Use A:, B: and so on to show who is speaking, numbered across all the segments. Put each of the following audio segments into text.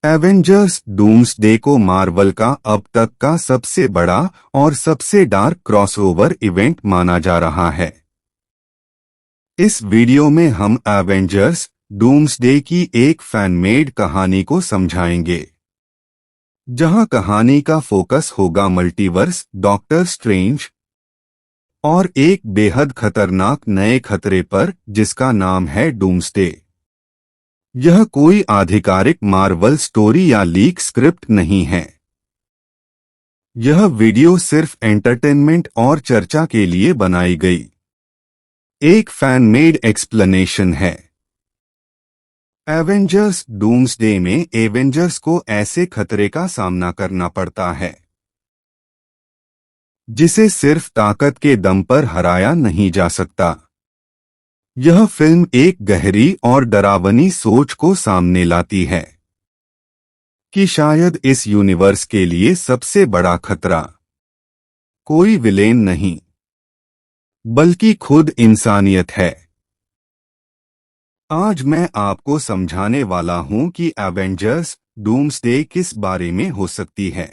A: Avengers doomsday को Marvel का अब तक का सबसे बड़ा और सबसे डार्क क्रॉसओवर इवेंट माना जा रहा है। इस वीडियो में हम एवेंजर्स डूम्सडे की एक फैनमेड कहानी को समझाएंगे, जहां कहानी का फोकस होगा मल्टीवर्स, डॉक्टर स्ट्रेंज और एक बेहद खतरनाक नए खतरे पर जिसका नाम है डूम्सडे। यह कोई आधिकारिक मार्वल स्टोरी या लीक स्क्रिप्ट नहीं है। यह वीडियो सिर्फ एंटरटेनमेंट और चर्चा के लिए बनाई गई एक फैन मेड एक्सप्लेनेशन है। एवेंजर्स डूम्सडे में एवेंजर्स को ऐसे खतरे का सामना करना पड़ता है जिसे सिर्फ ताकत के दम पर हराया नहीं जा सकता। यह फिल्म एक गहरी और डरावनी सोच को सामने लाती है कि शायद इस यूनिवर्स के लिए सबसे बड़ा खतरा कोई विलेन नहीं बल्कि खुद इंसानियत है। आज मैं आपको समझाने वाला हूं कि एवेंजर्स डूम्सडे किस बारे में हो सकती है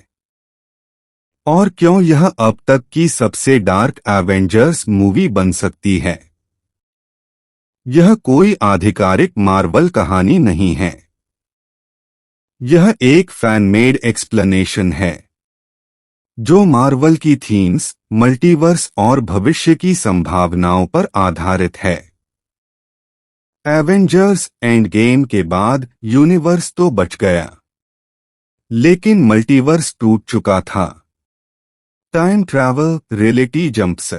A: और क्यों यह अब तक की सबसे डार्क एवेंजर्स मूवी बन सकती है। यह कोई आधिकारिक मार्वल कहानी नहीं है। यह एक फैन मेड एक्सप्लेनेशन है जो मार्वल की थीम्स, मल्टीवर्स और भविष्य की संभावनाओं पर आधारित है। एवेंजर्स एंड गेम के बाद यूनिवर्स तो बच गया, लेकिन मल्टीवर्स टूट चुका था। टाइम ट्रैवल, रियलिटी जंप्स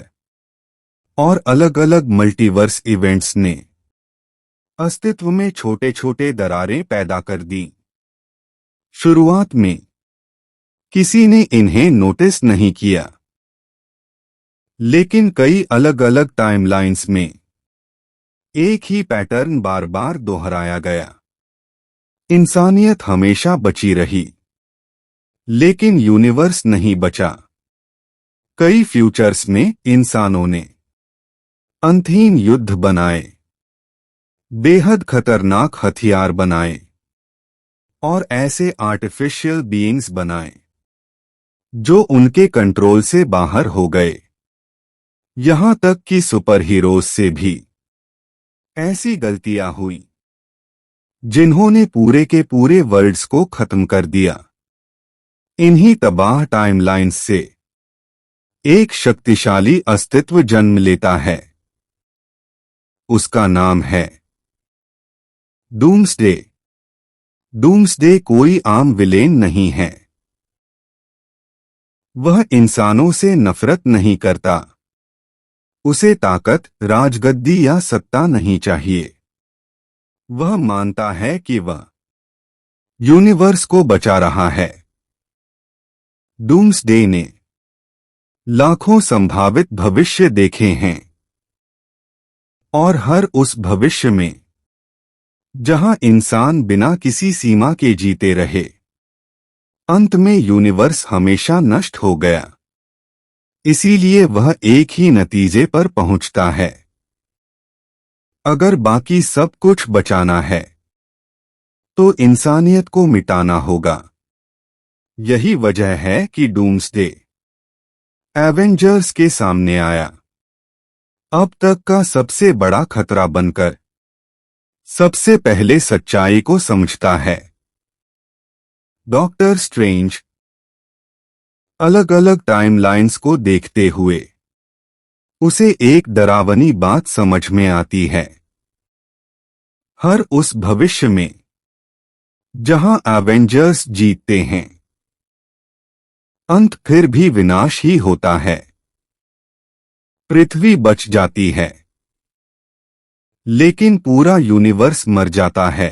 A: और अलग अलग मल्टीवर्स इवेंट्स ने अस्तित्व में छोटे छोटे दरारें पैदा कर दी। शुरुआत में किसी ने इन्हें नोटिस नहीं किया, लेकिन कई अलग अलग टाइमलाइंस में एक ही पैटर्न बार बार दोहराया गया। इंसानियत हमेशा बची रही, लेकिन यूनिवर्स नहीं बचा। कई फ्यूचर्स में इंसानों ने अंतहीन युद्ध बनाए, बेहद खतरनाक हथियार बनाए और ऐसे आर्टिफिशियल बीइंग्स बनाए जो उनके कंट्रोल से बाहर हो गए। यहां तक कि सुपर हीरोज से भी ऐसी गलतियां हुई जिन्होंने पूरे के पूरे वर्ल्ड्स को खत्म कर दिया। इन्हीं तबाह टाइमलाइंस से एक शक्तिशाली अस्तित्व जन्म लेता है। उसका नाम है डूम्सडे। डूम्सडे कोई आम विलेन नहीं है। वह इंसानों से नफरत नहीं करता। उसे ताकत, राजगद्दी या सत्ता नहीं चाहिए। वह मानता है कि वह यूनिवर्स को बचा रहा है। डूम्सडे ने लाखों संभावित भविष्य देखे हैं और हर उस भविष्य में जहां इंसान बिना किसी सीमा के जीते रहे, अंत में यूनिवर्स हमेशा नष्ट हो गया। इसीलिए वह एक ही नतीजे पर पहुंचता है। अगर बाकी सब कुछ बचाना है तो इंसानियत को मिटाना होगा। यही वजह है कि डूम्सडे एवेंजर्स के सामने आया, अब तक का सबसे बड़ा खतरा बनकर सबसे पहले सच्चाई को समझता है। डॉक्टर स्ट्रेंज अलग अलग टाइमलाइंस को देखते हुए उसे एक डरावनी बात समझ में आती है। हर उस भविष्य में जहां एवेंजर्स जीतते हैं, अंत फिर भी विनाश ही होता है। पृथ्वी बच जाती है, लेकिन पूरा यूनिवर्स मर जाता है।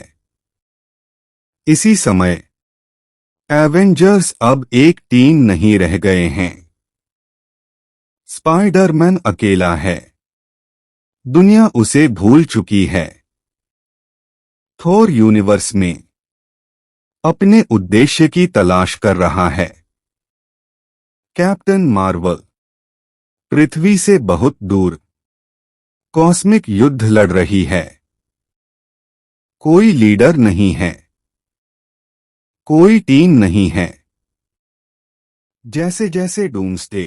A: इसी समय एवेंजर्स अब एक टीम नहीं रह गए हैं। स्पाइडरमैन अकेला है, दुनिया उसे भूल चुकी है। थोर यूनिवर्स में अपने उद्देश्य की तलाश कर रहा है। कैप्टन मार्वल पृथ्वी से बहुत दूर कॉस्मिक युद्ध लड़ रही है। कोई लीडर नहीं है, कोई टीम नहीं है। जैसे जैसे डूम्सडे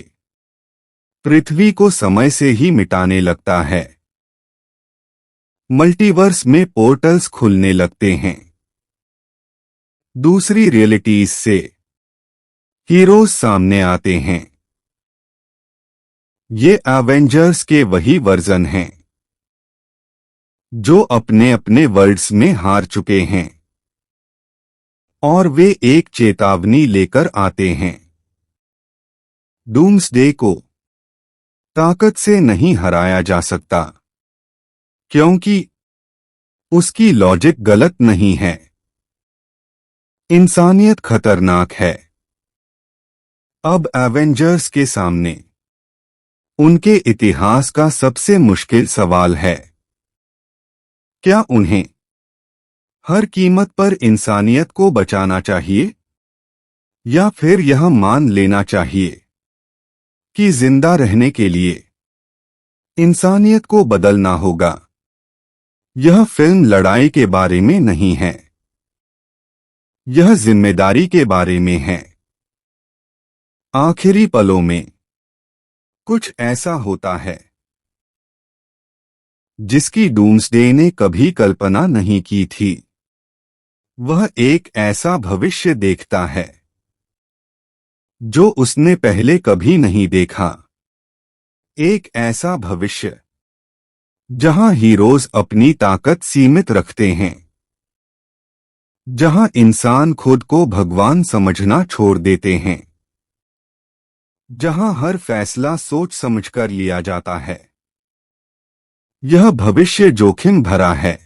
A: पृथ्वी को समय से ही मिटाने लगता है, मल्टीवर्स में पोर्टल्स खुलने लगते हैं। दूसरी रियलिटीज से हीरोज सामने आते हैं। ये एवेंजर्स के वही वर्जन हैं जो अपने अपने वर्ल्ड्स में हार चुके हैं, और वे एक चेतावनी लेकर आते हैं। डूम्सडे को ताकत से नहीं हराया जा सकता, क्योंकि उसकी लॉजिक गलत नहीं है। इंसानियत खतरनाक है। अब एवेंजर्स के सामने उनके इतिहास का सबसे मुश्किल सवाल है, क्या उन्हें हर कीमत पर इंसानियत को बचाना चाहिए, या फिर यह मान लेना चाहिए कि जिंदा रहने के लिए इंसानियत को बदलना होगा। यह फिल्म लड़ाई के बारे में नहीं है, यह जिम्मेदारी के बारे में है। आखिरी पलों में कुछ ऐसा होता है जिसकी डूम्सडे ने कभी कल्पना नहीं की थी। वह एक ऐसा भविष्य देखता है जो उसने पहले कभी नहीं देखा। एक ऐसा भविष्य जहां हीरोज अपनी ताकत सीमित रखते हैं, जहां इंसान खुद को भगवान समझना छोड़ देते हैं, जहां हर फैसला सोच समझकर लिया जाता है। यह भविष्य जोखिम भरा है।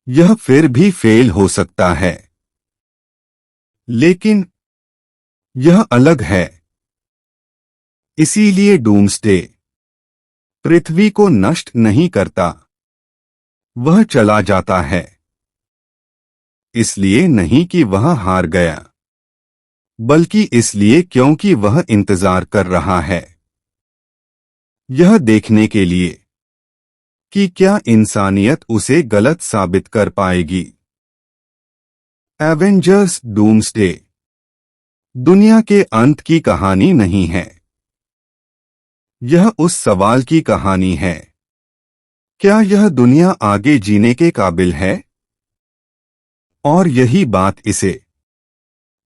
A: यह फिर भी फेल हो सकता है, लेकिन यह अलग है। इसीलिए डूम्सडे पृथ्वी को नष्ट नहीं करता, वह चला जाता है। इसलिए नहीं कि वह हार गया, बल्कि इसलिए क्योंकि वह इंतजार कर रहा है, यह देखने के लिए कि क्या इंसानियत उसे गलत साबित कर पाएगी। एवेंजर्स डूम्सडे दुनिया के अंत की कहानी नहीं है। यह उस सवाल की कहानी है, क्या यह दुनिया आगे जीने के काबिल है? और यही बात इसे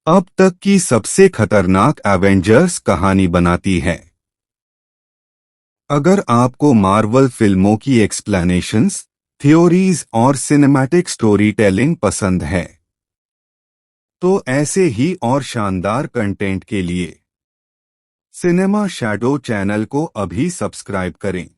A: अब तक की सबसे खतरनाक एवेंजर्स कहानी बनाती है। अगर आपको मार्वल फिल्मों की एक्सप्लेनेशंस, थ्योरीज और सिनेमैटिक स्टोरी टेलिंग पसंद है, तो ऐसे ही और शानदार कंटेंट के लिए सिनेमा शैडो चैनल को अभी सब्सक्राइब करें।